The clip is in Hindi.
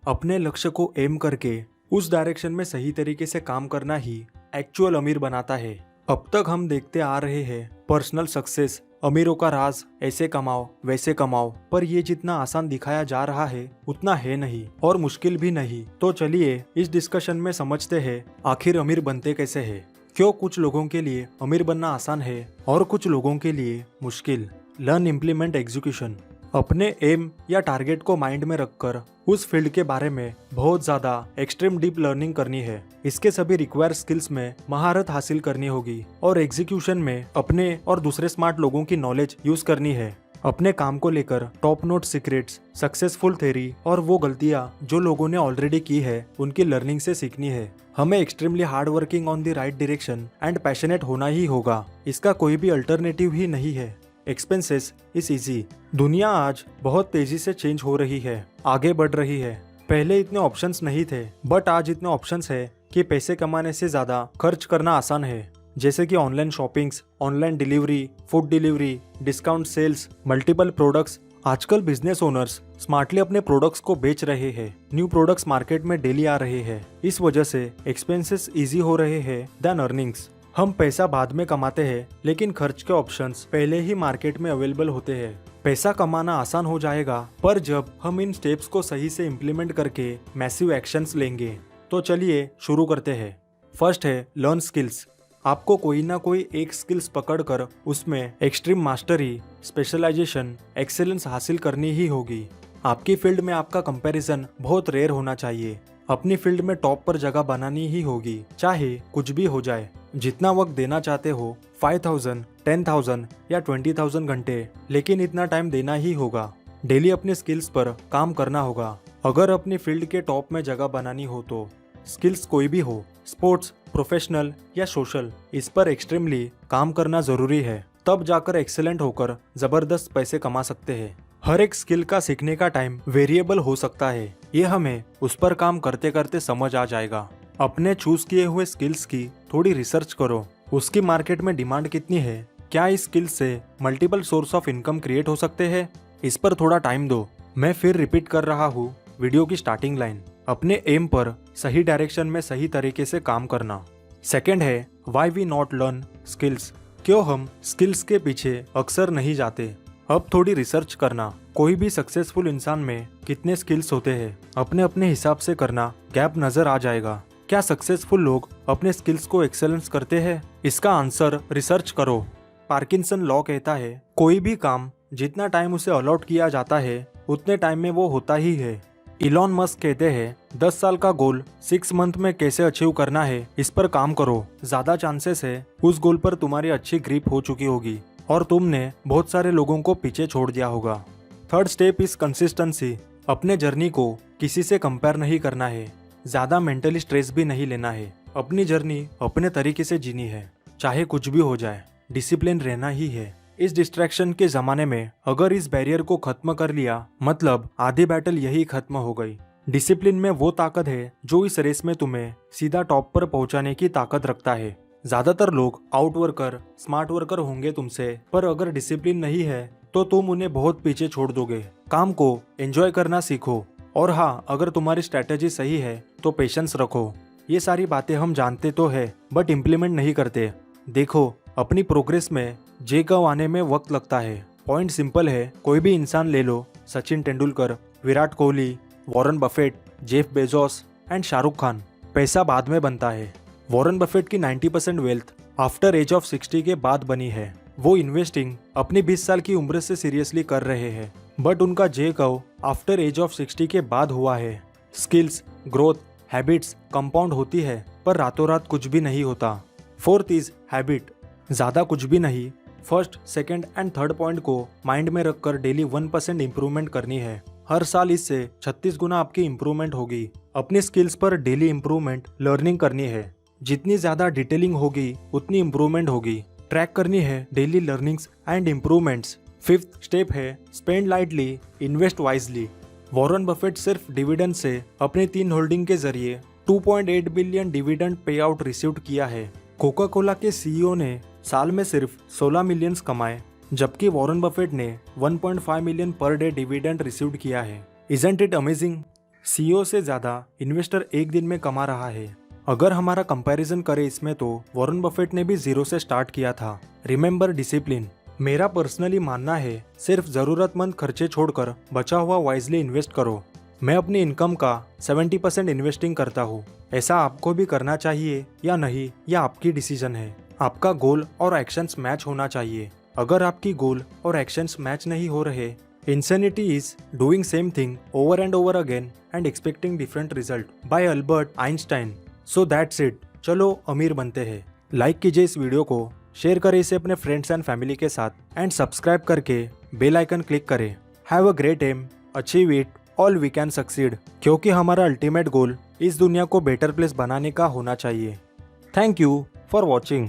अपने लक्ष्य को एम करके उस डायरेक्शन में सही तरीके से काम करना ही एक्चुअल अमीर बनाता है। अब तक हम देखते आ रहे हैं पर्सनल सक्सेस, अमीरों का राज, ऐसे कमाओ वैसे कमाओ, पर ये जितना आसान दिखाया जा रहा है उतना है नहीं और मुश्किल भी नहीं। तो चलिए इस डिस्कशन में समझते हैं आखिर अमीर बनते कैसे हैं। क्यों कुछ लोगों के लिए अमीर बनना आसान है और कुछ लोगों के लिए मुश्किल। Learn, implement, execution. अपने एम या टारगेट को माइंड में रखकर उस फील्ड के बारे में बहुत ज्यादा एक्सट्रीम डीप लर्निंग करनी है। इसके सभी रिक्वायर्ड स्किल्स में महारत हासिल करनी होगी और एग्जीक्यूशन में अपने और दूसरे स्मार्ट लोगों की नॉलेज यूज करनी है। अपने काम को लेकर top note secrets, successful theory और वो गलतियां जो लोगों ने ऑलरेडी की है उनकी लर्निंग से सीखनी है। हमें extremely hard working on the right direction and passionate होना ही होगा। इसका कोई भी अल्टरनेटिव ही नहीं है। Expenses is easy. दुनिया आज बहुत तेजी से चेंज हो रही है, आगे बढ़ रही है। पहले इतने ऑप्शंस नहीं थे, बट आज इतने ऑप्शंस है कि पैसे कमाने से ज्यादा खर्च करना आसान है। जैसे कि online shoppings, online delivery, food delivery, discount sales, multiple products. आजकल बिजनेस ओनर्स स्मार्टली अपने प्रोडक्ट्स को बेच रहे हैं। न्यू प्रोडक्ट्स मार्केट में डेली आ रहे हैं। इस वजह से एक्सपेंसेस इजी हो रहे हैं देन अर्निंग्स। हम पैसा बाद में कमाते हैं, लेकिन खर्च के ऑप्शंस पहले ही मार्केट में अवेलेबल होते हैं। पैसा कमाना आसान हो जाएगा, पर जब हम इन स्टेप्स को सही से इम्प्लीमेंट करके मैसिव एक्शंस लेंगे। तो चलिए शुरू करते हैं। फर्स्ट है लर्न स्किल्स। आपको कोई ना कोई एक स्किल्स पकड़कर उसमें एक्सट्रीम मास्टरी, स्पेशलाइजेशन, एक्सेलेंस हासिल करनी ही होगी। आपकी फील्ड में आपका कंपैरिजन बहुत रेयर होना चाहिए। अपनी फील्ड में टॉप पर जगह बनानी ही होगी, चाहे कुछ भी हो जाए। जितना वक्त देना चाहते हो, 5,000, 10,000 या 20,000 घंटे, लेकिन इतना टाइम देना ही होगा। डेली अपनी स्किल्स पर काम करना होगा। अगर अपनी फील्ड के टॉप में जगह बनानी हो तो स्किल्स कोई भी हो, स्पोर्ट्स, प्रोफेशनल या सोशल, इस पर एक्सट्रीमली काम करना जरूरी है। तब जाकर एक्सेलेंट होकर जबरदस्त पैसे कमा सकते हैं। हर एक स्किल का सीखने का टाइम वेरिएबल हो सकता है, ये हमें उस पर काम करते करते समझ आ जाएगा। अपने चूज किए हुए स्किल्स की थोड़ी रिसर्च करो। उसकी मार्केट में डिमांड कितनी है, क्या इस स्किल से multiple source of income create हो सकते हैं, इस पर थोड़ा टाइम दो। मैं फिर रिपीट कर रहा हूँ वीडियो की स्टार्टिंग लाइन। अपने एम पर सही डायरेक्शन में सही तरीके से काम करना। सेकेंड है why we not learn skills. क्यों हम स्किल्स के पीछे अक्सर नहीं जाते। अब थोड़ी रिसर्च करना। कोई भी सक्सेसफुल इंसान में कितने स्किल्स होते हैं, अपने अपने हिसाब से करना, गैप नजर आ जाएगा। क्या सक्सेसफुल लोग अपने स्किल्स को एक्सेलेंस करते हैं? इसका आंसर रिसर्च करो। पार्किंसन लॉ कहता है कोई भी काम जितना टाइम उसे अलॉट किया जाता है उतने टाइम में वो होता ही है। इलॉन मस्क कहते हैं 10 साल का गोल 6 मंथ में कैसे अचीव करना है, इस पर काम करो। ज्यादा चांसेस है उस गोल पर तुम्हारी अच्छी ग्रिप हो चुकी होगी और तुमने बहुत सारे लोगों को पीछे छोड़ दिया होगा। Third step is consistency. अपने जर्नी को किसी से कंपेयर नहीं करना है, ज्यादा मेंटली स्ट्रेस भी नहीं लेना है। अपनी जर्नी अपने तरीके से जीनी है, चाहे कुछ भी हो जाए। डिसिप्लिन रहना ही है। इस डिस्ट्रैक्शन के जमाने में अगर इस बैरियर को खत्म कर लिया, मतलब आधी बैटल यही खत्म हो गई। डिसिप्लिन में वो ताकत है जो इस रेस में तुम्हें सीधा टॉप पर पहुंचाने की ताकत रखता है। ज्यादातर लोग आउट वर्कर, स्मार्ट वर्कर होंगे तुमसे, पर अगर डिसिप्लिन नहीं है तो तुम उन्हें बहुत पीछे छोड़ दोगे। काम को एंजॉय करना सीखो, और हाँ, अगर तुम्हारी स्ट्रैटेजी सही है तो पेशेंस रखो। ये सारी बातें हम जानते तो है, बट इम्प्लीमेंट नहीं करते। देखो, अपनी प्रोग्रेस में जे कर्व आने में वक्त लगता है। पॉइंट सिंपल है, कोई भी इंसान ले लो, Sachin Tendulkar, Virat Kohli, Warren Buffett, Jeff Bezos and Shahrukh Khan. पैसा बाद में बनता है। वॉरेन बफेट की 90% वेल्थ आफ्टर एज ऑफ 60 के बाद बनी है। वो इन्वेस्टिंग अपनी 20 साल की उम्र से सीरियसली कर रहे हैं, बट उनका J curve after age of 60 के बाद हुआ है। स्किल्स, ग्रोथ, हैबिट्स कंपाउंड होती है, पर रातों रात कुछ भी नहीं होता। Fourth is habit. ज्यादा कुछ भी नहीं, first, second and third point को माइंड में रखकर डेली 1% इंप्रूवमेंट करनी है। हर साल इससे 36 गुना आपकी इंप्रूवमेंट होगी। अपनी स्किल्स पर डेली इंप्रूवमेंट लर्निंग करनी है। जितनी ज्यादा डिटेलिंग होगी उतनी इंप्रूवमेंट होगी। ट्रैक करनी है daily learnings and improvements. Fifth step है spend lightly, invest wisely. Warren Buffett सिर्फ डिविडेंड से अपनी 3 होल्डिंग के जरिए 2.8 billion dividend pay out receive किया है। कोका कोला के सीईओ ने साल में सिर्फ 16 मिलियंस कमाए, जबकि वॉरेन बफेट ने 1.5 million per day dividend receive किया है। Isn't it amazing? सीईओ से ज़्यादा इन्वेस्टर एक दिन में कमा रहा है। अगर हमारा कंपैरिजन करें इसमें तो वॉरेन बफेट ने भी जीरो से स्टार्ट किया था। Remember discipline. मेरा पर्सनली मानना है सिर्फ ज़रूरतमंद खर्चे छोड़कर बचा हुआ वाइजली इन्वेस्ट करो। मैं अपनी इनकम का 70% इन्वेस्टिंग करता हूँ। ऐसा आपको भी करना चाहिए या नहीं, यह आपकी डिसीजन है। आपका गोल और एक्शंस मैच होना चाहिए। अगर आपकी गोल और एक्शंस मैच नहीं हो रहे, insanity is doing same thing over and over again and expecting different result by Albert Einstein. So that's it. चलो अमीर बनते हैं। लाइक कीजिए इस वीडियो को, शेयर करें इसे अपने फ्रेंड्स एंड फैमिली के साथ एंड सब्सक्राइब करके बेल आइकन क्लिक करें। Have a great aim, achieve it, all we can succeed. क्योंकि हमारा अल्टीमेट गोल इस दुनिया को बेटर प्लेस बनाने का होना चाहिए। Thank you for watching.